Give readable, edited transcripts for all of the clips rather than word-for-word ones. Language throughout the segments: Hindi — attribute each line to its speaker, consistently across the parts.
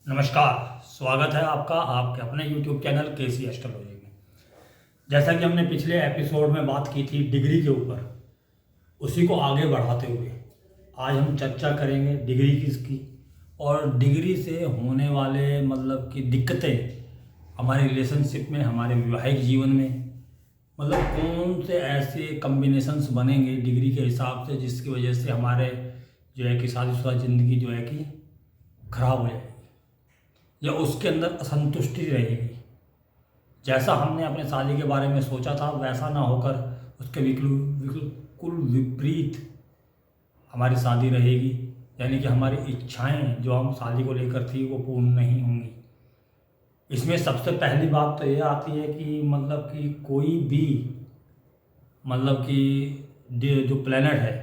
Speaker 1: नमस्कार। स्वागत है आपका आपके अपने YouTube चैनल केसी एस्ट्रोलॉजी में। जैसा कि हमने पिछले एपिसोड में बात की थी डिग्री के ऊपर, उसी को आगे बढ़ाते हुए आज हम चर्चा करेंगे डिग्री किसकी और डिग्री से होने वाले मतलब कि दिक्कतें हमारे रिलेशनशिप में, हमारे वैवाहिक जीवन में, मतलब कौन से ऐसे कम्बिनेशंस बनेंगे डिग्री के हिसाब से जिसकी वजह से हमारे जो है कि शादीशुदा ज़िंदगी जो है कि ख़राब हो जाएगी या उसके अंदर असंतुष्टि रहेगी। जैसा हमने अपने शादी के बारे में सोचा था वैसा ना होकर उसके बिल्कुल विपरीत हमारी शादी रहेगी, यानी कि हमारी इच्छाएं जो हम शादी को लेकर थी वो पूर्ण नहीं होंगी। इसमें सबसे पहली बात तो ये आती है कि मतलब कि कोई भी मतलब कि जो प्लेनेट है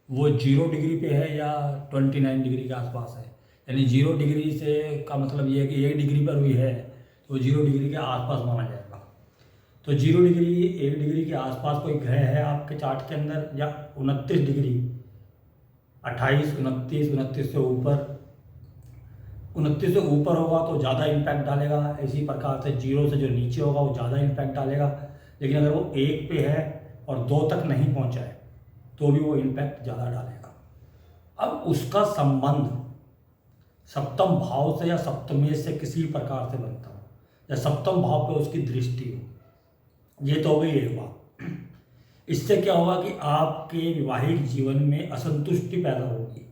Speaker 1: वो 0 डिग्री पे है या 29 डिग्री के आसपास है। यानी 0 डिग्री से का मतलब ये है कि 1 डिग्री पर भी है तो 0 डिग्री के आसपास माना जाएगा। तो 0 डिग्री 1 डिग्री के आसपास कोई ग्रह है आपके चार्ट के अंदर या 29 डिग्री, 28, 29, 29 से ऊपर, 29 से ऊपर होगा तो ज़्यादा इम्पैक्ट डालेगा। इसी प्रकार से 0 से जो नीचे होगा वो ज़्यादा इम्पैक्ट डालेगा। लेकिन अगर वो 1 पे है और 2 तक नहीं पहुंचा है तो भी वो इम्पैक्ट ज़्यादा डालेगा। अब उसका संबंध सप्तम भाव से या सप्तमेश से किसी प्रकार से बनता हो या सप्तम भाव पे उसकी दृष्टि हो, ये तो हो गई एक बात। इससे क्या होगा कि आपके वैवाहिक जीवन में असंतुष्टि पैदा होगी,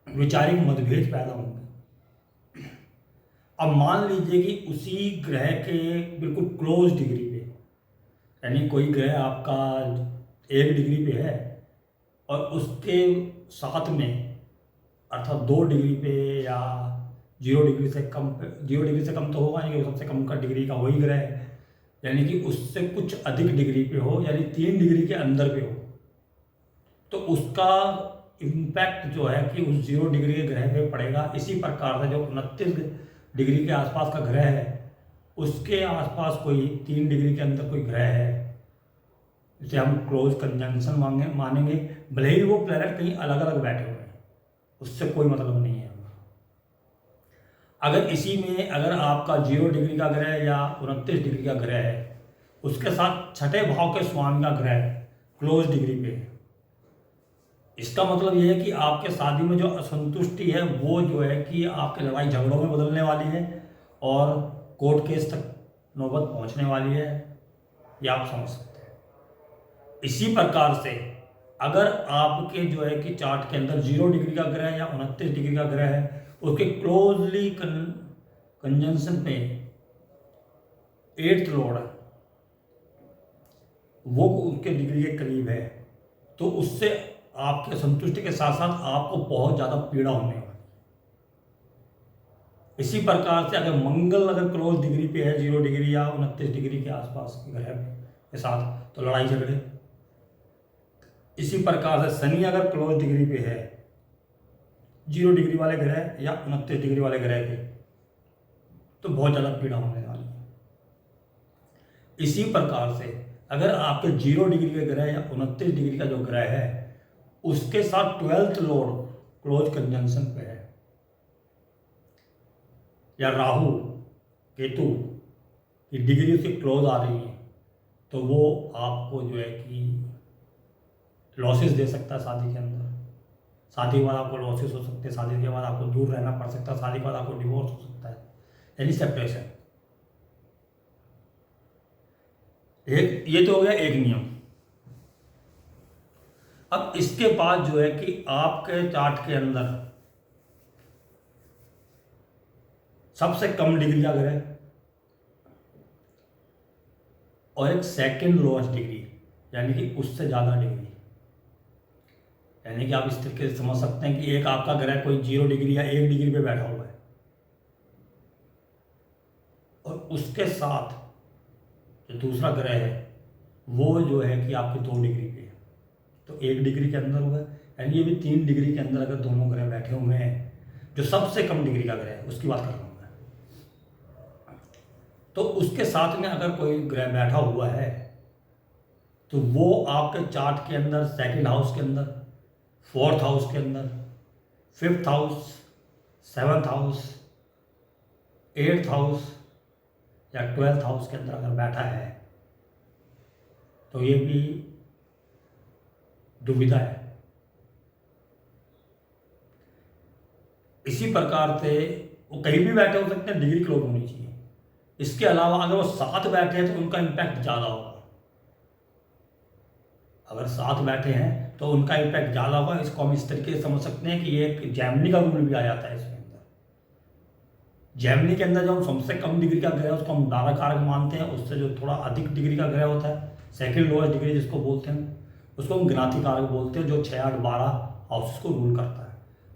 Speaker 1: वैचारिक मतभेद पैदा होंगे। अब मान लीजिए कि उसी ग्रह के बिल्कुल क्लोज डिग्री पे, यानी कोई ग्रह आपका 1 डिग्री पे है और उसके साथ में अर्थात 2 डिग्री पे या 0 डिग्री से कम पे, 0 डिग्री से कम तो होगा नहीं, सबसे कम का डिग्री का वही ग्रह है, यानी कि उससे कुछ अधिक डिग्री पे हो, यानी 3 डिग्री के अंदर पे हो, तो उसका इम्पैक्ट जो है कि उस 0 डिग्री के ग्रह पे पड़ेगा। इसी प्रकार से जो 29 डिग्री के आसपास का ग्रह है उसके आसपास कोई 3 डिग्री के अंदर कोई ग्रह है, जिसे हम क्लोज कंजंक्शन मानेंगे। भले ही वो प्लैनेट कहीं अलग अलग बैठे हुए हैं, उससे कोई मतलब नहीं है। अगर इसी में अगर आपका 0 डिग्री का ग्रह या 29 डिग्री का ग्रह है, उसके साथ छठे भाव के स्वामी का ग्रह क्लोज डिग्री पे है, इसका मतलब यह है कि आपके शादी में जो असंतुष्टि है वो जो है कि आपके लड़ाई झगड़ों में बदलने वाली है और कोर्ट केस तक नौबत पहुंचने वाली है, ये आप समझ सकते हैं। इसी प्रकार से अगर आपके जो है कि चार्ट के अंदर 0 डिग्री का ग्रह या 29 डिग्री का ग्रह है, उसके क्लोजली कंजंक्शन पे 8th लॉर्ड वो उसके डिग्री के करीब है, तो उससे आपके संतुष्टि के साथ साथ आपको बहुत ज़्यादा पीड़ा होने वाली है। इसी प्रकार से अगर मंगल अगर क्लोज डिग्री पे है 0 डिग्री या 29 डिग्री के आसपास ग्रह के साथ, तो लड़ाई झगड़े। इसी प्रकार से शनि अगर क्लोज डिग्री पे है 0 डिग्री वाले ग्रह या 29 डिग्री वाले ग्रह पे, तो बहुत ज़्यादा पीड़ा होने वाली है। इसी प्रकार से अगर आपके 0 डिग्री के ग्रह या 29 डिग्री का जो ग्रह है उसके साथ 12th लॉर्ड क्लोज कंजंक्शन पे है या राहु केतु की डिग्री से क्लोज आ रही है, तो वो आपको जो है कि लॉसेस दे सकता है शादी के अंदर। शादी के बाद आपको लॉसेस हो सकते हैं, शादी के बाद आपको दूर रहना पड़ सकता है, शादी के बाद आपको डिवोर्स हो सकता है, यानी सेपरेशन। एक ये तो हो गया एक नियम। अब इसके बाद जो है कि आपके चार्ट के अंदर सबसे कम डिग्री का ग्रह और एक सेकंड लोएस्ट डिग्री, यानी कि उससे ज़्यादा डिग्री, यानी कि आप इस तरीके से समझ सकते हैं कि एक आपका ग्रह कोई 0 डिग्री या 1 डिग्री पे बैठा हुआ है और उसके साथ जो दूसरा ग्रह है वो जो है कि आपके 2 डिग्री पे है, तो 1 डिग्री के अंदर हुआ, यानी ये भी 3 डिग्री के अंदर अगर दोनों ग्रह बैठे हुए हैं। जो सबसे कम डिग्री का ग्रह है उसकी बात कर रहा हूँ मैं, तो उसके साथ में अगर कोई ग्रह बैठा हुआ है तो वो आपके चार्ट के अंदर सेकंड हाउस के अंदर, 4th हाउस के अंदर, 5th house, 7th house, 8th house या 12th हाउस के अंदर अगर बैठा है तो ये भी दुविधा है। इसी प्रकार से वो कहीं भी बैठे हो सकते हैं, डिग्री क्लोज होनी चाहिए। इसके अलावा अगर वो साथ बैठे हैं तो उनका इम्पैक्ट ज़्यादा होगा। अगर साथ बैठे हैं तो उनका इम्पैक्ट ज़्यादा होगा। इसको हम इस तरीके से समझ सकते हैं कि ये एक जैमिनी का रूल भी आ जाता है इसके अंदर। जैमिनी के अंदर जो हम सबसे कम डिग्री का ग्रह उसको हम दारा कारक मानते हैं, उससे जो थोड़ा अधिक डिग्री का ग्रह होता है, सेकंड लोएस्ट डिग्री जिसको बोलते हैं, उसको हम ज्ञाति कारक बोलते हैं, जो 6, 8, 12 हाउस को रूल करता है।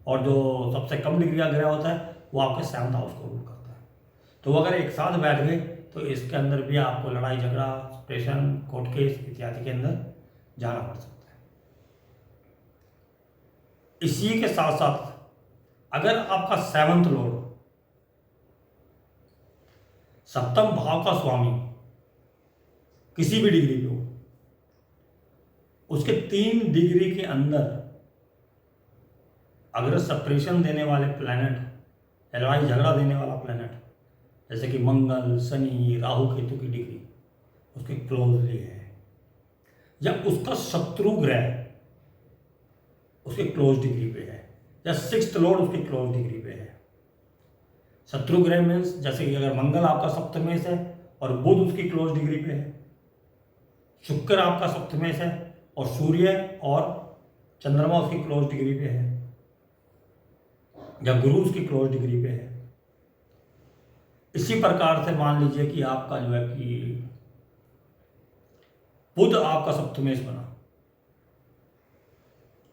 Speaker 1: और जो सबसे कम डिग्री का ग्रह होता है वो आपके 7th हाउस को रूल करता है। तो अगर एक साथ बैठ गए तो इसके अंदर भी आपको लड़ाई झगड़ा, सेपरेशन, कोर्ट केस इत्यादि के अंदर जाना पड़ सकता है। इसी के साथ साथ अगर आपका 7th लॉर्ड सप्तम भाव का स्वामी किसी भी डिग्री पे हो, उसके 3 डिग्री के अंदर अगर सेपरेशन देने वाले प्लैनेट, लड़ाई झगड़ा देने वाला प्लैनेट, जैसे कि मंगल, शनि, राहु, केतु की डिग्री उसके क्लोजली है, या उसका शत्रु ग्रह उसके क्लोज डिग्री पे है, या 6th लॉर्ड उसके क्लोज डिग्री पे है। शत्रु ग्रह मीन्स जैसे कि अगर मंगल आपका सप्तमेश है और बुध उसकी क्लोज डिग्री पे है, शुक्र आपका सप्तमेश है और सूर्य और चंद्रमा उसकी क्लोज डिग्री पे है, या गुरु उसकी क्लोज डिग्री पे है। इसी प्रकार से मान लीजिए कि आपका जो है कि बुध आपका सप्तमेश बना,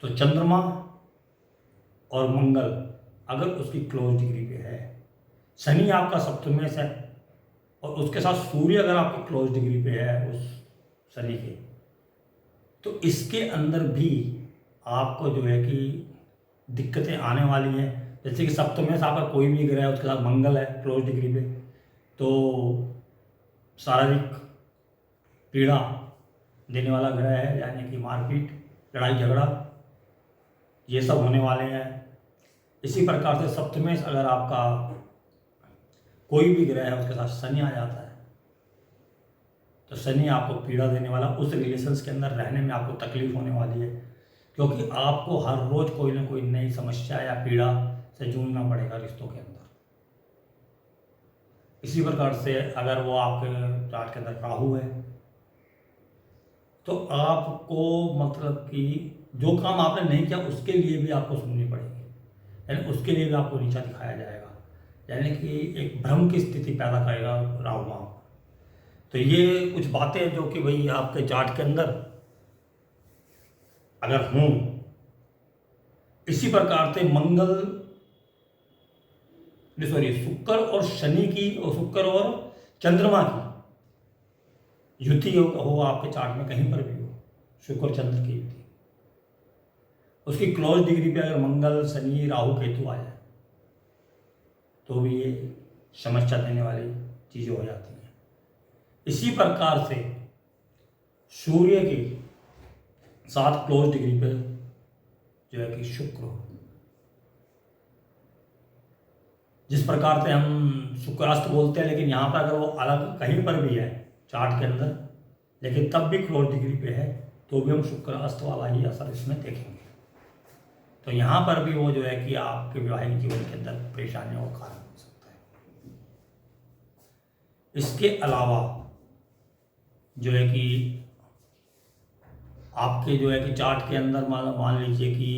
Speaker 1: तो चंद्रमा और मंगल अगर उसकी क्लोज डिग्री पे है, शनि आपका सप्तमेश है और उसके साथ सूर्य अगर आपकी क्लोज डिग्री पे है उस शनि के, तो इसके अंदर भी आपको जो है कि दिक्कतें आने वाली हैं। जैसे कि सप्तमेश आपका कोई भी ग्रह है, उसके साथ मंगल है क्लोज डिग्री पे, तो शारीरिक पीड़ा देने वाला ग्रह है, यानी कि मारपीट, लड़ाई झगड़ा, ये सब होने वाले हैं। इसी प्रकार से सप्तमेश अगर आपका कोई भी ग्रह है उसके साथ शनि आ जाता है, तो शनि आपको पीड़ा देने वाला, उस रिलेशंस के अंदर रहने में आपको तकलीफ होने वाली है, क्योंकि आपको हर रोज कोई ना कोई नई समस्या या पीड़ा से जूझना पड़ेगा रिश्तों के अंदर। इसी प्रकार से अगर वो आपके चार्ट के अंदर राहु है तो आपको मतलब कि जो काम आपने नहीं किया उसके लिए भी आपको सुननी पड़ेगी, यानी उसके लिए भी आपको नीचा दिखाया जाएगा, यानी कि एक भ्रम की स्थिति पैदा करेगा राहु वहाँ। तो ये कुछ बातें जो कि भाई आपके चार्ट के अंदर अगर हों। इसी प्रकार से शुक्र और शनि की, और शुक्र और चंद्रमा की युति हो आपके चार्ट में, कहीं पर भी हो शुक्र चंद्र की युति, उसकी क्लोज डिग्री पे अगर मंगल, शनि, राहु, केतु आ जाए तो भी ये समस्या देने वाली चीज़ें हो जाती हैं। इसी प्रकार से सूर्य के साथ क्लोज डिग्री पे जो है कि शुक्र हो, जिस प्रकार से हम शुक्रास्त बोलते हैं, लेकिन यहाँ पर अगर वो अलग कहीं पर भी है चार्ट के अंदर, लेकिन तब भी क्लोज डिग्री पे है, तो भी हम शुक्रास्त वाला ही असर इसमें देखेंगे। तो यहाँ पर भी वो जो है कि आपके वैवाहिक जीवन के अंदर परेशानियों का कारण हो सकता है। इसके अलावा जो है कि आपके जो है कि चार्ट के अंदर मान लीजिए कि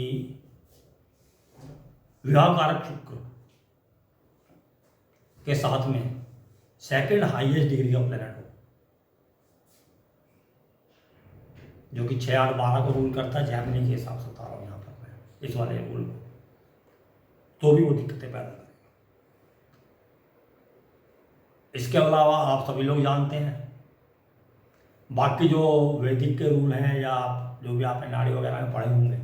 Speaker 1: विवाह कारक शुक्र के साथ में सेकंड हाईएस्ट डिग्री का प्लैनेट हो, जो कि 6, 8, 12 को रूल करता है, जैमिनी के हिसाब से बता रहा हूँ यहाँ पर मैं इस वाले रूल को, तो भी वो दिक्कतें पैदा करेगा। इसके अलावा आप सभी लोग जानते हैं बाकी जो वैदिक के रूल हैं, या जो भी आपने नाड़ी वगैरह में पढ़े होंगे,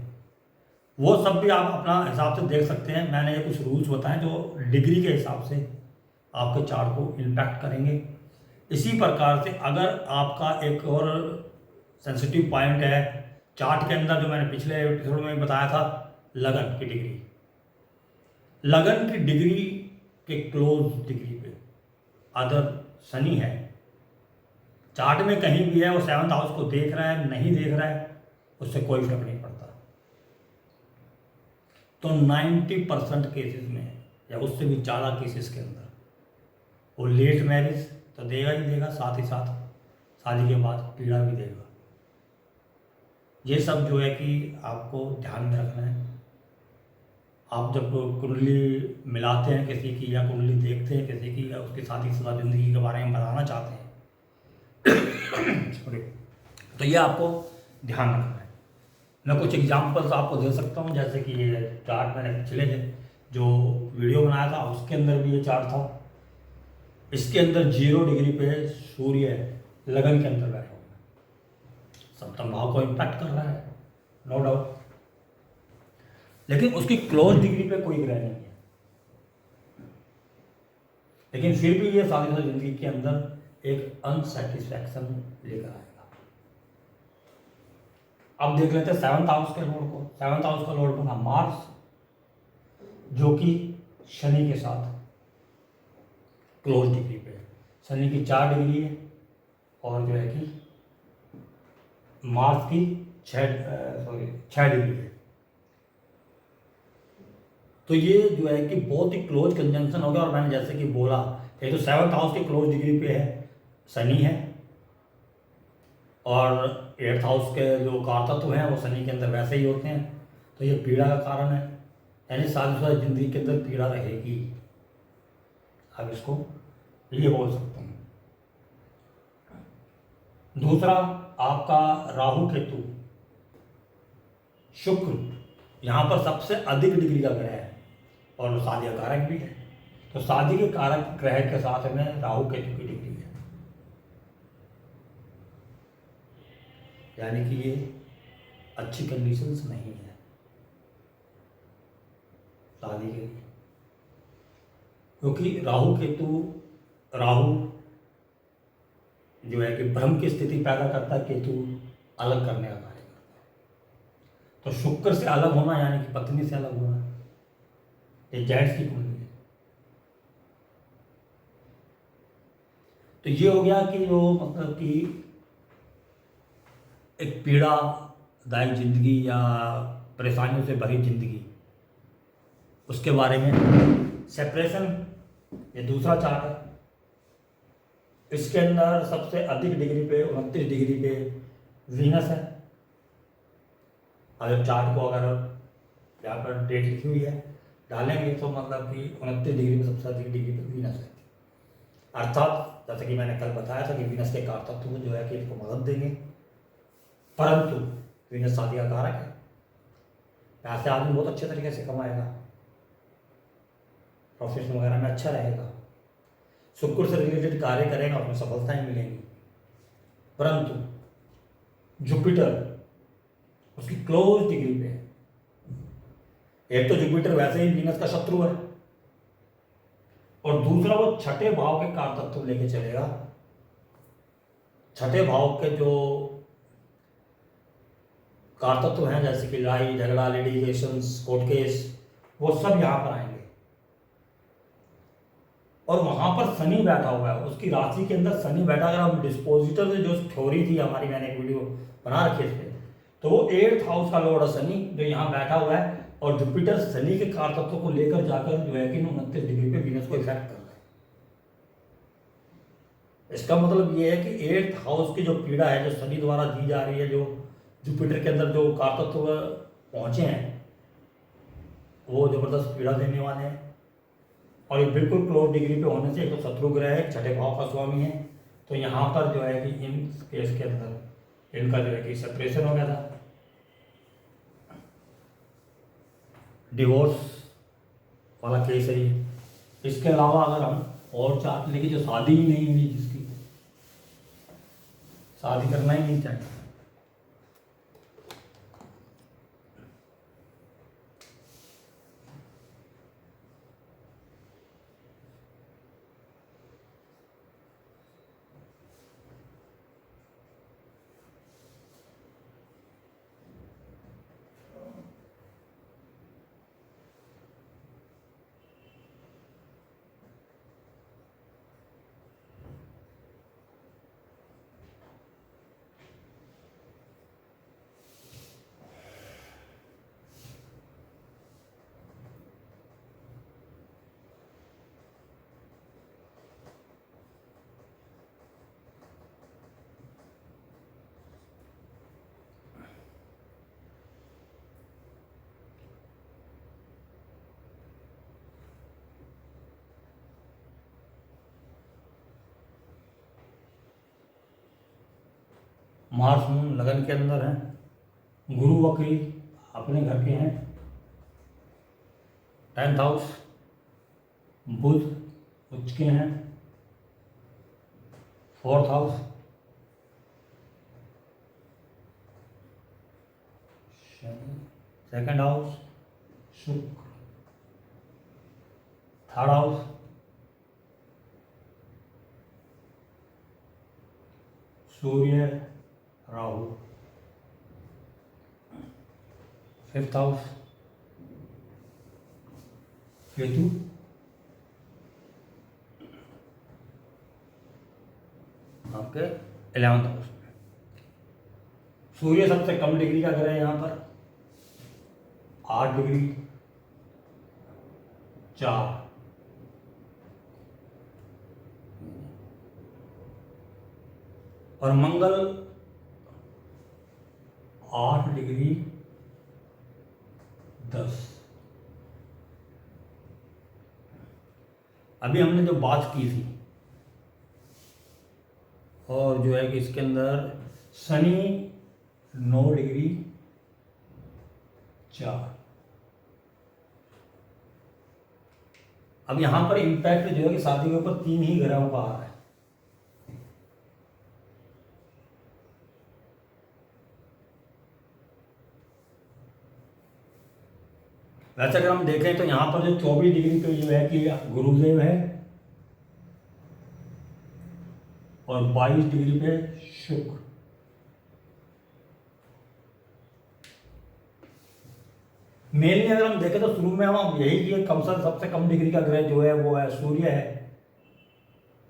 Speaker 1: वो सब भी आप अपना हिसाब से देख सकते हैं। मैंने ये कुछ रूल्स बताए जो डिग्री के हिसाब से आपके चार्ट को इम्पैक्ट करेंगे। इसी प्रकार से अगर आपका एक और सेंसिटिव पॉइंट है चार्ट के अंदर, जो मैंने पिछले एपिसोड में बताया था, लगन की डिग्री। लगन की डिग्री के क्लोज डिग्री पे अदर शनि है, चार्ट में कहीं भी है, वो 7th हाउस को देख रहा है नहीं देख रहा है, उससे कोई फर्क नहीं पड़ता। तो 90% केसेस में या उससे भी ज़्यादा केसेस के अंदर वो लेट मैरिज तो देगा ही देगा, साथ ही साथ शादी के बाद पीड़ा भी देगा। ये सब जो है कि आपको ध्यान में रखना है। आप जब कुंडली मिलाते हैं किसी की या कुंडली देखते हैं किसी की या उसकी शादीशुदा ज़िंदगी के बारे में बताना चाहते हैं सॉरी, तो ये आपको ध्यान रखना है। मैं कुछ एग्जांपल्स आपको दे सकता हूँ, जैसे कि ये चार्ट मैंने पिछले जो वीडियो बनाया था उसके अंदर भी ये चार्ट था। इसके अंदर 0 डिग्री पे सूर्य लगन के अंदर बैठा हुआ है, सप्तम भाव को इम्पैक्ट कर रहा है, नो डाउट, लेकिन उसकी क्लोज डिग्री पे कोई ग्रह नहीं है। लेकिन फिर भी ये शादीशुदा जिंदगी के अंदर एक अनसेटिस्फैक्शन लेकर आएगा। अब देख लेते हैं 7th हाउस के लॉर्ड को। 7th हाउस का लॉर्ड बना मार्स, जो कि शनि के साथ क्लोज डिग्री पे है। शनि की 4 डिग्री है और जो है कि मार्स की 6 डिग्री है। तो ये जो है कि बहुत ही क्लोज कंजंक्शन हो गया। और मैंने जैसे कि बोला, एक तो 7th हाउस की क्लोज डिग्री पे है शनि है, और 8th हाउस के जो कारतत्व हैं वो शनि के अंदर वैसे ही होते हैं, तो ये पीड़ा का कारण है। यानी शादीशुदा जिंदगी के अंदर पीड़ा रहेगी, अब इसको ये बोल सकते हैं। दूसरा, आपका राहु केतु शुक्र यहाँ पर सबसे अधिक डिग्री का ग्रह है और शादी का कारक भी है। तो शादी के कारक ग्रह के साथ में राहु केतु की डिग्री है, यानी कि ये अच्छी कंडीशंस नहीं है शादी के लिए, क्योंकि राहु जो है कि भ्रम की स्थिति पैदा करता है, केतु अलग करने का कार्य करता है। तो शुक्र से अलग होना यानी कि पत्नी से अलग होना, ये जेंट्स की कुंडली है। तो ये हो गया कि जो मतलब कि एक पीड़ादायक जिंदगी या परेशानियों से भरी जिंदगी, उसके बारे में। सेपरेशन, ये दूसरा चार्ट है। इसके अंदर सबसे अधिक डिग्री पे 29 डिग्री पे वीनस है। अगर चार्ट को अगर यहाँ पर डेट लिखी हुई है डालेंगे तो मतलब कि 29 डिग्री पे सबसे अधिक डिग्री पे वीनस है। अर्थात जैसे कि मैंने कल बताया था कि वीनस के कारतत्व जो है कि इसको मदद देंगे, परंतु वीनस शादी का कारक है। पैसे आदमी बहुत अच्छे तरीके से कमाएगा, प्रोफेशन वगैरह में अच्छा रहेगा, शुक्र से रिलेटेड कार्य करेगा, उसमें सफलताएं मिलेंगी। परंतु जुपिटर उसकी क्लोज डिग्री पे है। एक तो जुपिटर वैसे ही वीनस का शत्रु है, और दूसरा वो 6ठे भाव के कारतत्व लेके चलेगा। 6ठे भाव के जो कारतत्व हैं जैसे कि लड़ाई झगड़ा, लिटिगेशंस, कोर्ट केस, वो सब यहाँ पर आएंगे। और वहां पर शनि बैठा हुआ है, उसकी राशि के अंदर शनि बैठा। अगर हम डिस्पोजिटर से जो थ्योरी थी हमारी, मैंने एक वीडियो बना रखी है इस पे, तो वो 8th हाउस का लॉर्ड है शनि, जो यहाँ बैठा हुआ है, और जुपिटर शनि के कारतत्व को लेकर जाकर जो है कि 29 डिग्री पे वीनस को इफेक्ट कर रहा है। इसका मतलब ये है कि 8th हाउस की जो पीड़ा है, जो शनि द्वारा दी जा रही है, जो जुपिटर के अंदर जो कारतत्व पहुंचे हैं, वो जबरदस्त पीड़ा देने वाले हैं। और ये बिल्कुल क्लोज डिग्री पे होने से, एक तो शत्रु ग्रह है, 6ठे भाव का स्वामी है, तो यहाँ पर जो है कि इन केस के अंदर इनका जो है कि सेपरेशन हो गया था, डिवोर्स वाला केस है ये। इसके अलावा अगर हम और चाहते, लेकिन जो शादी ही नहीं हुई, जिसकी शादी करना ही नहीं चाहते, मार्स मून लगन के अंदर हैं। गुरु वक्री अपने घर के हैं 10th हाउस। बुध उच्च के हैं 4th हाउस। सेकंड हाउस शुक्र। 3rd हाउस सूर्य राहु। 5th house Ketu. आपके 11th हाउस में सूर्य सबसे कम डिग्री का ग्रह है यहाँ पर 8 डिग्री 4। और मंगल 8 डिग्री 10। अभी हमने जो बात की थी और जो है कि इसके अंदर शनि 9 डिग्री 4। अब यहां पर इम्पैक्ट जो है कि शादी के ऊपर 3 ही ग्रहों का आ रहा है। वैसे अगर हम देखें तो यहां पर जो 24 डिग्री पे जो है कि गुरुदेव है और 22 डिग्री पे शुक्र। मेनली अगर हम देखें तो शुरू में हम यही कि कम से सबसे कम डिग्री का ग्रह जो है वो है सूर्य है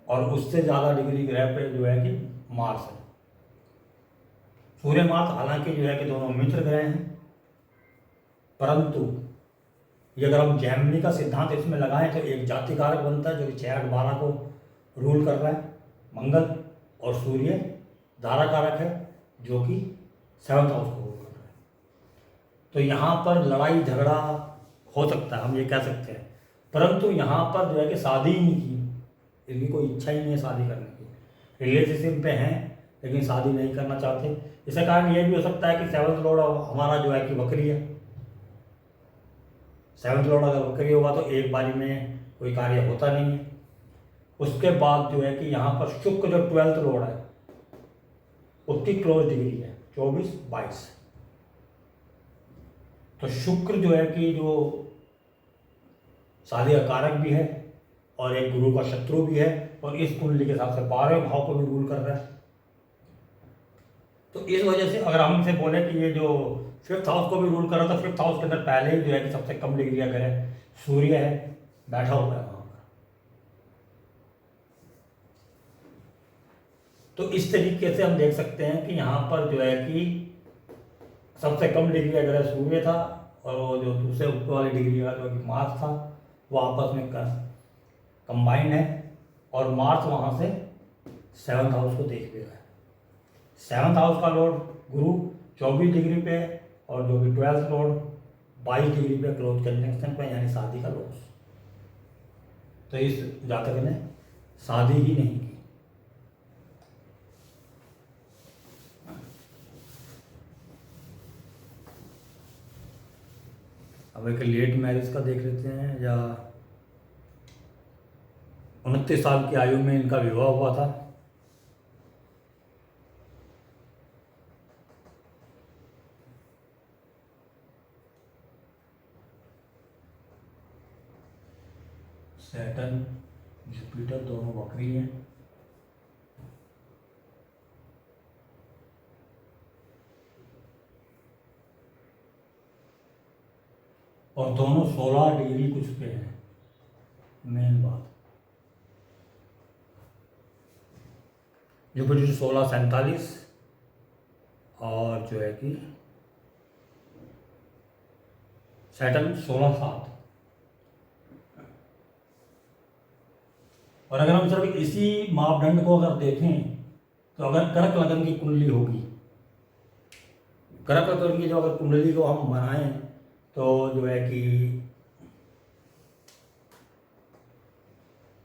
Speaker 1: और उससे ज़्यादा डिग्री ग्रह पे जो है कि मार्स है। सूर्य मार्स हालांकि जो है कि दोनों मित्र ग्रह हैं, परंतु ये अगर हम जैमिनी का सिद्धांत इसमें लगाएं तो एक जाति कारक बनता है जो कि 6, 8, 12 को रूल कर रहा है मंगल, और सूर्य धारा कारक है जो कि 7th हाउस को रूल कर रहा है। तो यहाँ पर लड़ाई झगड़ा हो सकता है, हम ये कह सकते हैं, परंतु यहाँ पर जो है कि शादी ही नहीं की, इनकी कोई इच्छा ही नहीं है शादी करने की। रिलेशनशिप पे हैं लेकिन शादी नहीं करना चाहते। इसका कारण ये भी हो सकता है कि 7th लॉर्ड हमारा जो है कि वक्री है। 7th लॉर्ड अगर वक्री होगा तो एक बारी में कोई कार्य होता नहीं है। उसके बाद जो है कि यहाँ पर शुक्र जो 12th लॉर्ड है उसकी क्लोज डिग्री है 24, 22। तो शुक्र जो है कि जो शादी का कारक भी है और एक गुरु का शत्रु भी है और इस कुंडली के हिसाब से 12वें भाव को भी रूल कर रहा है। तो इस वजह से अगर हम इसे बोले कि ये जो 5th हाउस को भी रूल कर रहा था, 5th हाउस के अंदर पहले ही जो है कि सबसे कम डिग्री का ग्रह सूर्य है, बैठा हुआ है वहां पर। तो इस तरीके से हम देख सकते हैं कि यहाँ पर जो है कि सबसे कम डिग्री का ग्रह सूर्य था और वो जो दूसरे ऊपर वाली डिग्री का जो कि मार्स था वो आपस में कंबाइंड है और मार्स वहाँ से 7th हाउस को देख भी रहा है। 7th हाउस का लॉर्ड गुरु 24 डिग्री पे और जो कि 12th लॉर्ड 22 डिग्री पे क्लोज कंजंक्शन पे, यानी शादी का लॉस। तो इस जातक ने शादी ही नहीं की। अब एक लेट मैरिज का देख लेते हैं, या 29 साल की आयु में इनका विवाह हुआ था। सैटर्न जुपिटर दोनों वक्री हैं। और दोनों 16 डिग्री कुछ पे हैं। मेन बात जुपिटर 1647 और जो है कि सैटर्न 16-7। और अगर हम सिर्फ इसी मापदंड को अगर देखें तो अगर कर्क लगन की कुंडली होगी, कर्क लगन की जो अगर कुंडली को हम बनाएं तो जो है कि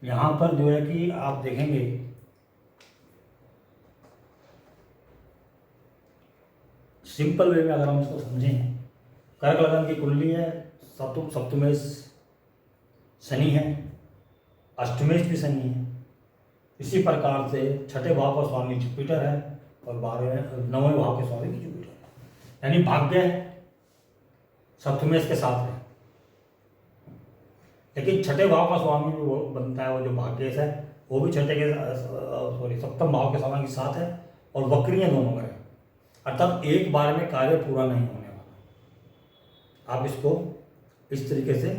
Speaker 1: यहाँ पर जो है कि आप देखेंगे सिंपल वे में अगर हम इसको समझें, कर्क लगन की कुंडली है, सप्तमेश शनि है, अष्टमेश भी शनि है। इसी प्रकार से छठे भाव का स्वामी जुपिटर है और 9वें भाव के स्वामी भी जुपिटर है, यानी भाग्य सप्तमेश के साथ है। लेकिन छठे भाव का स्वामी भी वो बनता है, वो जो भाग्येश है वो भी सप्तम भाव के स्वामी के साथ है और वक्रीय दोनों का है, अर्थात एक बार में कार्य पूरा नहीं होने वाला। आप इसको इस तरीके से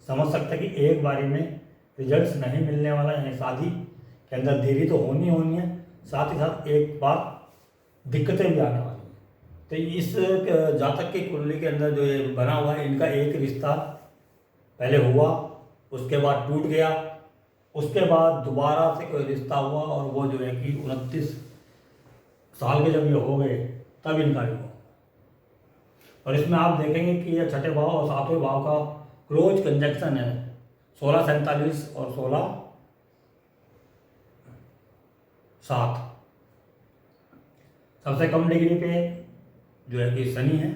Speaker 1: समझ सकते हैं कि एक बारी में रिजल्ट्स नहीं मिलने वाला, यानी शादी के अंदर देरी तो होनी है, साथ ही साथ एक बार दिक्कतें भी आने वाली हैं। तो इस जातक की कुंडली के अंदर जो ये बना हुआ है, इनका एक रिश्ता पहले हुआ, उसके बाद टूट गया, उसके बाद दोबारा से कोई रिश्ता हुआ और वो जो है कि 29 साल के जब ये हो गए तब इनका भी हुआ। और इसमें आप देखेंगे कि ये छठे भाव और सातवें भाव का क्लोज कंजक्शन है, 1647 और 16/7। सबसे कम डिग्री पे जो है कि शनि है।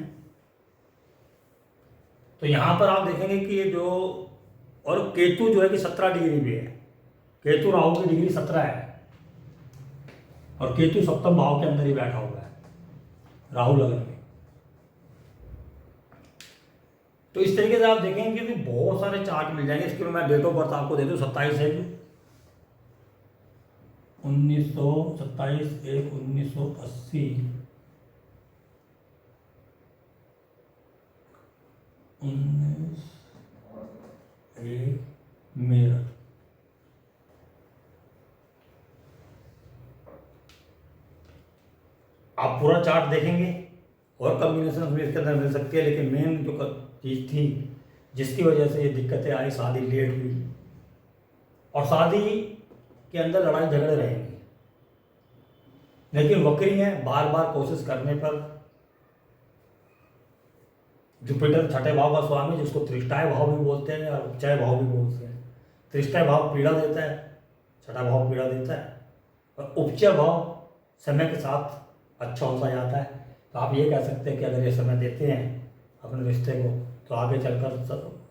Speaker 1: तो यहाँ पर आप देखेंगे कि ये जो, और केतु जो है कि 17 डिग्री पे है, केतु राहु की डिग्री 17 है और केतु सप्तम भाव के अंदर ही बैठा हुआ है राहु लगन में। तो इस तरीके से आप देखेंगे कि बहुत सारे चार्ट मिल जाएंगे। इसके लिए मैं डेट ऑफ बर्थ आपको दे दूँ, 27/1/1980, 19/1 मेरठ। आप पूरा चार्ट देखेंगे और कॉम्बिनेशन भी इसके अंदर मिल सकती है, लेकिन मेन जो चीज़ थी जिसकी वजह से ये दिक्कतें आई, शादी लेट हुई और शादी के अंदर लड़ाई झगड़े रहेंगे। लेकिन वक्री है, बार बार कोशिश करने पर जुपिटर छठे भाव का स्वामी, जिसको त्रिष्टाय भाव भी बोलते हैं और उपचय भाव भी बोलते हैं। त्रिष्टाय भाव पीड़ा देता है, छठा भाव पीड़ा देता है और उपचय भाव समय के साथ अच्छा होता जाता है। तो आप ये कह सकते हैं कि अगर ये समय देते हैं अपने रिश्ते को तो आगे चलकर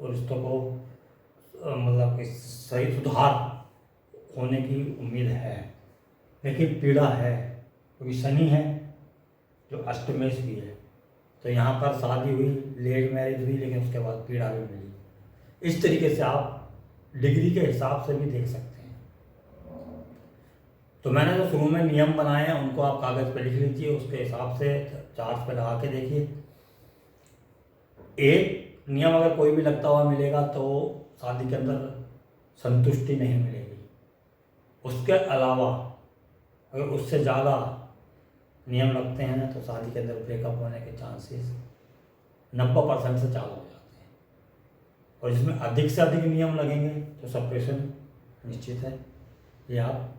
Speaker 1: रिश्तों को मतलब सही सुधार होने की उम्मीद है। लेकिन पीड़ा है क्योंकि शनि है जो अष्टमेश भी है। तो यहाँ पर शादी हुई, लेट मैरिज हुई, लेकिन उसके बाद पीड़ा भी मिली। इस तरीके से आप डिग्री के हिसाब से भी देख सकते हैं। तो मैंने जो शुरू में नियम बनाए हैं उनको आप कागज़ पे लिख लीजिए, उसके हिसाब से चार्ट पे लगा के देखिए। एक नियम अगर कोई भी लगता हुआ मिलेगा तो शादी के अंदर संतुष्टि नहीं मिलेगी। उसके अलावा अगर उससे ज़्यादा नियम लगते हैं तो शादी के अंदर ब्रेकअप होने के चांसेस 90% से ज़्यादा हो जाते हैं। और जिसमें अधिक से अधिक नियम लगेंगे तो सेपरेशन निश्चित है, ये आप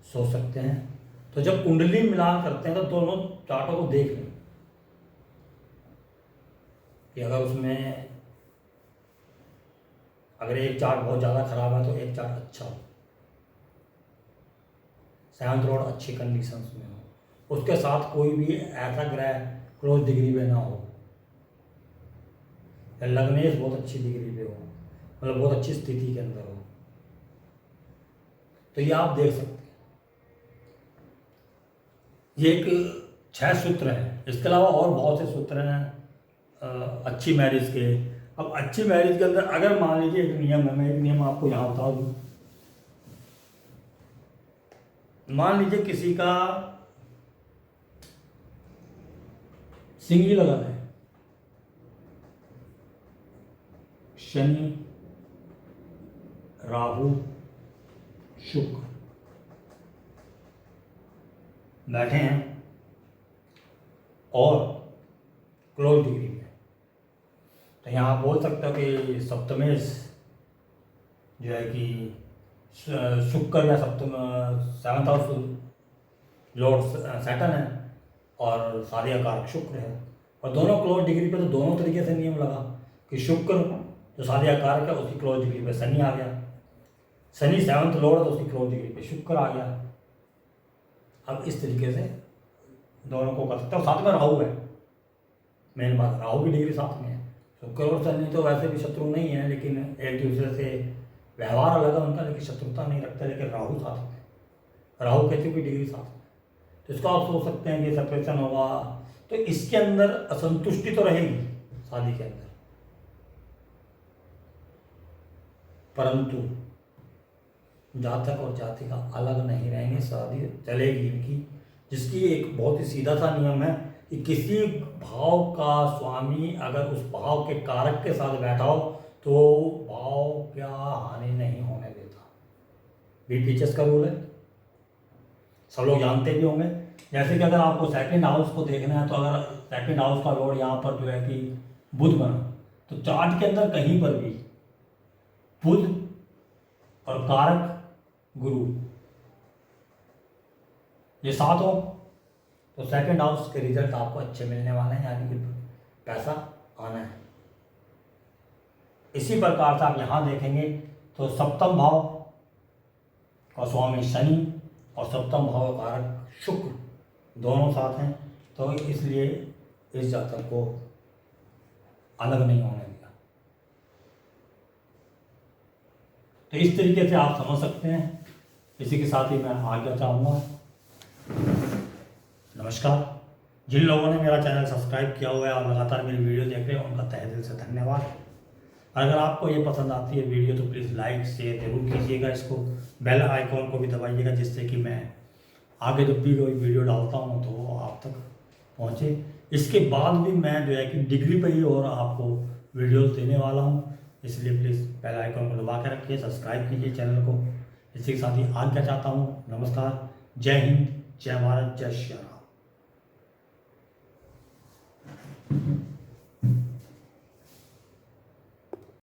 Speaker 1: सोच सकते हैं। तो जब कुंडली मिलान करते हैं तो दोनों चार्टों को देख लें कि अगर उसमें अगर एक चार्ट बहुत ज़्यादा खराब है तो एक चार्ट अच्छा हो, 7th लॉर्ड अच्छी कंडीशंस में हो, उसके साथ कोई भी ऐसा ग्रह क्लोज डिग्री पे ना हो, या लग्नेश बहुत अच्छी डिग्री पे हो, मतलब बहुत अच्छी स्थिति के अंदर हो, तो ये आप देख सकते हैं। ये एक 6 सूत्र हैं। इसके अलावा और बहुत से सूत्र हैं अच्छी मैरिज के। अब अच्छी मैरिज के अंदर अगर मान लीजिए एक नियम है, मैं एक नियम आपको यहाँ बता दूँ। मान लीजिए किसी का सिंगी लगन है, शनि, राहु, शुक्र बैठे हैं और क्लोज डिग्री में, तो यहाँ आप बोल सकते हो कि सप्तमेश जो है कि शुक्र या सप्तम 7th हाउस लॉर्ड सैटर्न है और शादी का कारक शुक्र है, और दोनों क्लोज डिग्री पे। तो दोनों तरीके से नियम लगा कि शुक्र जो शादी का कारक है उसकी क्लोज डिग्री पे शनि आ गया, शनि 7th लॉर्ड तो उसकी क्लोज डिग्री पे शुक्र आ गया। अब इस तरीके से दोनों को कर सकते हो। साथ में राहु है, मेन बात राहु की डिग्री साथ में है। शुक्र और शनि तो वैसे भी शत्रु नहीं है, लेकिन एक दूसरे से व्यवहार अलग है उनका, लेकिन शत्रुता नहीं रखते। लेकिन राहु साथ में, राहु केतु की डिग्री साथ में, तो इसको आप सोच सकते हैं कि सेपरेशन होगा। तो इसके अंदर असंतुष्टि तो रहेगी शादी के अंदर, परंतु जातक और जातिका अलग नहीं रहेंगे, शादी चलेगी इनकी। जिसकी एक बहुत ही सीधा सा नियम है कि किसी भाव का स्वामी अगर उस भाव के कारक के साथ बैठा हो तो भाव क्या हानि नहीं होने देता। बीपीएचएस का रूल है, सब लोग जानते भी होंगे। जैसे कि अगर आपको सेकंड हाउस को देखना है, तो अगर सेकंड हाउस का लॉर्ड यहाँ पर जो है कि बुध बना, तो चार्ट के अंदर कहीं पर भी बुध और कारक गुरु ये साथ हो तो सेकंड हाउस के रिजल्ट आपको अच्छे मिलने वाले हैं, यानी कि पैसा आना है। इसी प्रकार से आप यहाँ देखेंगे तो सप्तम भाव का स्वामी शनि और सप्तम भाव का कारक शुक्र दोनों साथ हैं, तो इसलिए इस जातक को अलग नहीं होने दिया। तो इस तरीके से आप समझ सकते हैं। इसी के साथ ही मैं आज्ञा चाहूँगा। नमस्कार। जिन लोगों ने मेरा चैनल सब्सक्राइब किया हुआ है और लगातार मेरी वीडियो देख रहे हैं, उनका तहे दिल से धन्यवाद। अगर आपको ये पसंद आती है वीडियो तो प्लीज़ लाइक शेयर जरूर कीजिएगा। इसको बेल आइकॉन को भी दबाइएगा, जिससे कि मैं आगे जब भी कोई वीडियो डालता हूँ तो वो आप तक पहुँचे। इसके बाद भी मैं जो है कि डिग्री पर ही और आपको वीडियोस देने वाला हूँ, इसलिए प्लीज़ बेल आइकॉन को दबा के रखिए, सब्सक्राइब कीजिए चैनल को। इसी के साथ ही आज्ञा चाहता हूँ। नमस्कार, जय हिंद, जय भारत, जय श्री राम।